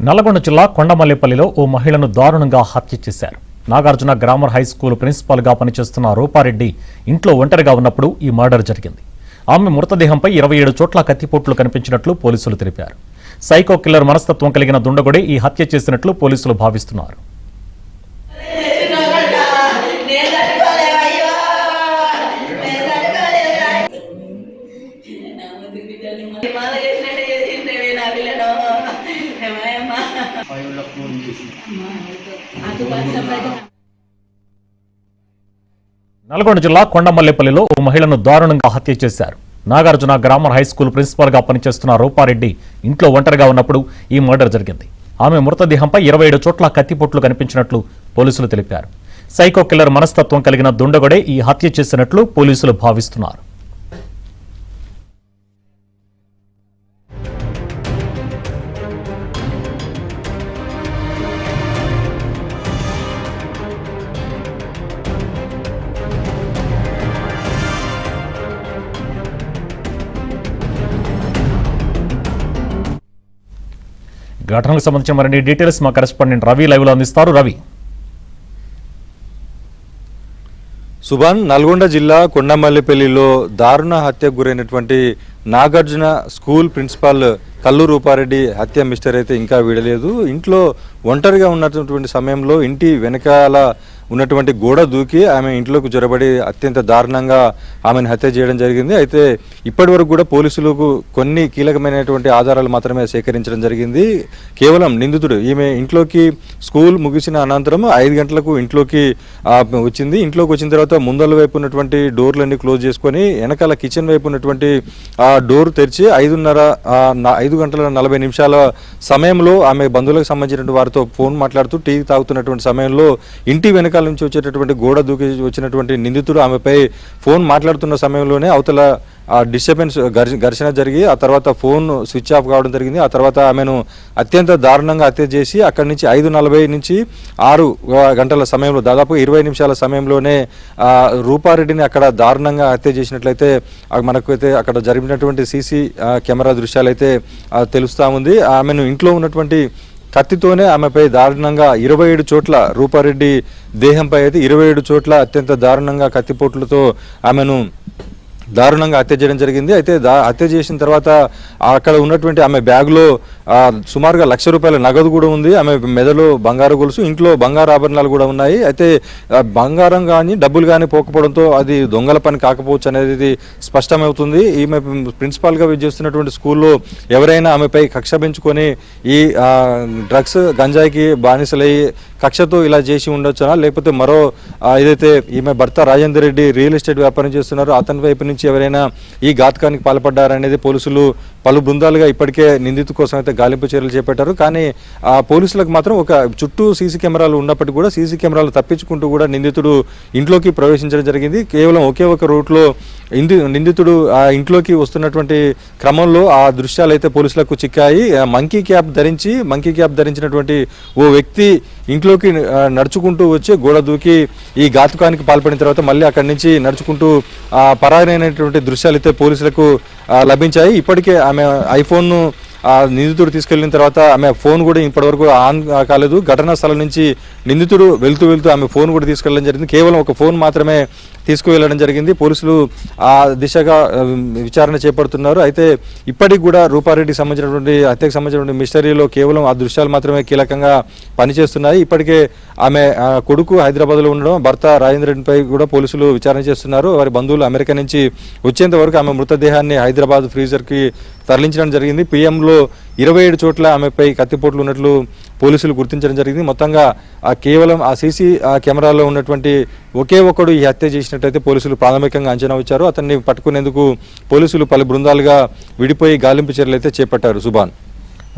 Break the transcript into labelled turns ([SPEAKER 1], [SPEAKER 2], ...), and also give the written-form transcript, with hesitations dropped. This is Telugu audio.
[SPEAKER 1] నల్గొండ జిల్లా కొండమల్లేపల్లిలో ఓ మహిళను దారుణంగా హత్య చేశారు. నాగార్జున గ్రామర్ హై స్కూల్ ప్రిన్సిపాల్గా పనిచేస్తున్న రూపారెడ్డి ఇంట్లో ఒంటరిగా ఉన్నప్పుడు ఈ మర్డర్ జరిగింది. ఆమె మృతదేహంపై 27 చోట్ల కత్తిపోట్లు కనిపించినట్లు పోలీసులు తెలిపారు. సైకో కిల్లర్ మనస్తత్వం కలిగిన దుండగుడే ఈ హత్య చేసినట్లు పోలీసులు భావిస్తున్నారు. నల్గొండ జిల్లా కొండమల్లేపల్లిలో ఓ మహిళను దారుణంగా హత్య చేశారు. నాగార్జున గ్రామర్ హై స్కూల్ ప్రిన్సిపాల్గా పనిచేస్తున్న రూపారెడ్డి ఇంట్లో ఒంటరిగా ఉన్నప్పుడు ఈ మర్డర్ జరిగింది. ఆమె మృతదేహంపై 27 చోట్ల కత్తిపోట్లు కనిపించినట్లు పోలీసులు తెలిపారు. సైకో కిల్లర్ మనస్తత్వం కలిగిన దుండగుడే ఈ హత్య చేసినట్లు పోలీసులు భావిస్తున్నారు. ఘటనకు సంబంధించిన మరిన్ని డీటెయిల్స్ మా కరెస్పాండెంట్ రవి లైవ్ లో అందిస్తారు. రవి.
[SPEAKER 2] సుభాన్, నల్గొండ జిల్లా కొండమల్లిపల్లిలో దారుణ హత్యకు గురైనటువంటి నాగార్జున స్కూల్ ప్రిన్సిపాల్ కల్లు రూపారెడ్డి హత్య మిస్టర్ అయితే ఇంకా వీడలేదు. ఇంట్లో ఒంటరిగా ఉన్నటువంటి సమయంలో ఇంటి వెనకాల ఉన్నటువంటి గోడ దూకి ఆమె ఇంట్లోకి జొరబడి అత్యంత దారుణంగా ఆమెను హత్య చేయడం జరిగింది. అయితే ఇప్పటి వరకు కూడా పోలీసులకు కొన్ని కీలకమైనటువంటి ఆధారాలు మాత్రమే సేకరించడం జరిగింది. కేవలం నిందితుడు ఈమె ఇంట్లోకి స్కూల్ ముగిసిన అనంతరం 5 గంటలకు ఇంట్లోకి వచ్చింది. ఇంట్లోకి వచ్చిన తర్వాత ముందల వైపు ఉన్నటువంటి డోర్లన్నీ క్లోజ్ చేసుకొని వెనకాల కిచెన్ వైపు ఉన్నటువంటి డోర్ తెరిచి 5 గంటల 40 నిమిషాల సమయంలో ఆమె బంధువులకు సంబంధించినటువంటి వారితో ఫోన్ మాట్లాడుతూ టీ తాగుతున్నటువంటి సమయంలో ఇంటి వెనకాల నుంచి వచ్చేటటువంటి గోడ దూకి వచ్చినటువంటి నిందితుడు ఆమెపై ఫోన్ మాట్లాడుతున్న సమయంలోనే అవతల డిస్టర్బెన్స్ ఘర్షణ జరిగి ఆ తర్వాత ఫోన్ స్విచ్ ఆఫ్ కావడం జరిగింది. ఆ తర్వాత ఆమెను అత్యంత దారుణంగా హత్య చేసి అక్కడి నుంచి 5:40 నుంచి 6 గంటల సమయంలో దాదాపు 20 నిమిషాల సమయంలోనే రూపారెడ్డిని అక్కడ దారుణంగా హత్య చేసినట్లయితే మనకైతే అక్కడ జరిగినటువంటి సీసీ కెమెరా దృశ్యాలైతే తెలుస్తా ఉంది. ఆమెను ఇంట్లో ఉన్నటువంటి కత్తితోనే ఆమెపై దారుణంగా 27 చోట్ల రూపారెడ్డి దేహంపై అయితే 27 చోట్ల అత్యంత దారుణంగా కత్తిపోట్లతో ఆమెను దారుణంగా హత్య చేయడం జరిగింది. అయితే హత్య చేసిన తర్వాత అక్కడ ఉన్నటువంటి ఆమె బ్యాగ్లో సుమారుగా ₹1,00,000 నగదు కూడా ఉంది. ఆమె మెదలో బంగారు గొలుసు, ఇంట్లో బంగారు ఆభరణాలు కూడా ఉన్నాయి. అయితే బంగారం కానీ డబ్బులు కానీ పోకపోవడంతో అది దొంగల పని కాకపోవచ్చు అనేది స్పష్టమవుతుంది. ఈమె ప్రిన్సిపాల్గా చేస్తున్నటువంటి స్కూల్లో ఎవరైనా ఆమెపై కక్ష పెంచుకొని ఈ డ్రగ్స్ గంజాయికి బానిసలయ్యి కక్షతో ఇలా చేసి ఉండొచ్చునా, లేకపోతే మరో ఏదైతే ఈమె భర్త రాజేందర్ రెడ్డి రియల్ ఎస్టేట్ వ్యాపారం చేస్తున్నారో అతని వైపు నుంచి ఎవరైనా ఈ ఘాతకానికి పాల్పడ్డారనేది పోలీసులు పలు బృందాలుగా ఇప్పటికే నిందితు కోసం అయితే గాలింపు చర్యలు చేపట్టారు. కానీ పోలీసులకు మాత్రం ఒక చుట్టూ సీసీ కెమెరాలు ఉన్నప్పటికీ కూడా సీసీ కెమెరాలు తప్పించుకుంటూ కూడా నిందితుడు ఇంట్లోకి ప్రవేశించడం జరిగింది. కేవలం ఒకే ఒక రూట్లో నిందితుడు ఆ ఇంట్లోకి వస్తున్నటువంటి క్రమంలో ఆ దృశ్యాలు అయితే పోలీసులకు చిక్కాయి. మంకీ క్యాప్ ధరించినటువంటి ఓ వ్యక్తి ఇంట్లోకి నడుచుకుంటూ వచ్చి గోడ దూకి ఈ ఘాతుకానికి పాల్పడిన తర్వాత మళ్ళీ అక్కడి నుంచి నడుచుకుంటూ పరారైనటువంటి దృశ్యాలు అయితే పోలీసులకు లభించాయి. ఇప్పటికే ఆమె ఐఫోన్ను నిందితుడు తీసుకెళ్లిన తర్వాత ఆమె ఫోన్ కూడా ఇప్పటివరకు ఆన్ కాలేదు. ఘటనా స్థలం నుంచి నిందితుడు వెళ్తూ ఆమె ఫోన్ కూడా తీసుకెళ్లడం జరిగింది. కేవలం ఒక ఫోన్ మాత్రమే తీసుకువెళ్లడం జరిగింది. పోలీసులు ఆ దిశగా విచారణ చేపడుతున్నారు. అయితే ఇప్పటికి కూడా రూపారెడ్డికి సంబంధించినటువంటి హత్యకు సంబంధించినటువంటి మిస్టరీలో కేవలం ఆ దృశ్యాలు మాత్రమే కీలకంగా పనిచేస్తున్నాయి. ఇప్పటికే ఆమె కొడుకు హైదరాబాద్లో ఉండడం, భర్త రాజేంద్ర రెడ్డిపై కూడా పోలీసులు విచారణ చేస్తున్నారు. వారి బంధువులు అమెరికా నుంచి వచ్చేంత వరకు ఆమె మృతదేహాన్ని హైదరాబాద్ ఫ్రీజర్కి తరలించడం జరిగింది. పిఎంలో 27 చోట్ల ఆమెపై కత్తిపోట్లు ఉన్నట్లు పోలీసులు గుర్తించడం జరిగింది. మొత్తంగా కేవలం ఆ సీసీ కెమెరాలో ఉన్నటువంటి ఒకే ఒకడు ఈ హత్య చేసినట్టయితే పోలీసులు ప్రాథమికంగా అంచనా వచ్చారు. అతన్ని పట్టుకునేందుకు పోలీసులు పలు బృందాలుగా విడిపోయి గాలింపు చర్యలు అయితే చేపట్టారు. సుభాన్.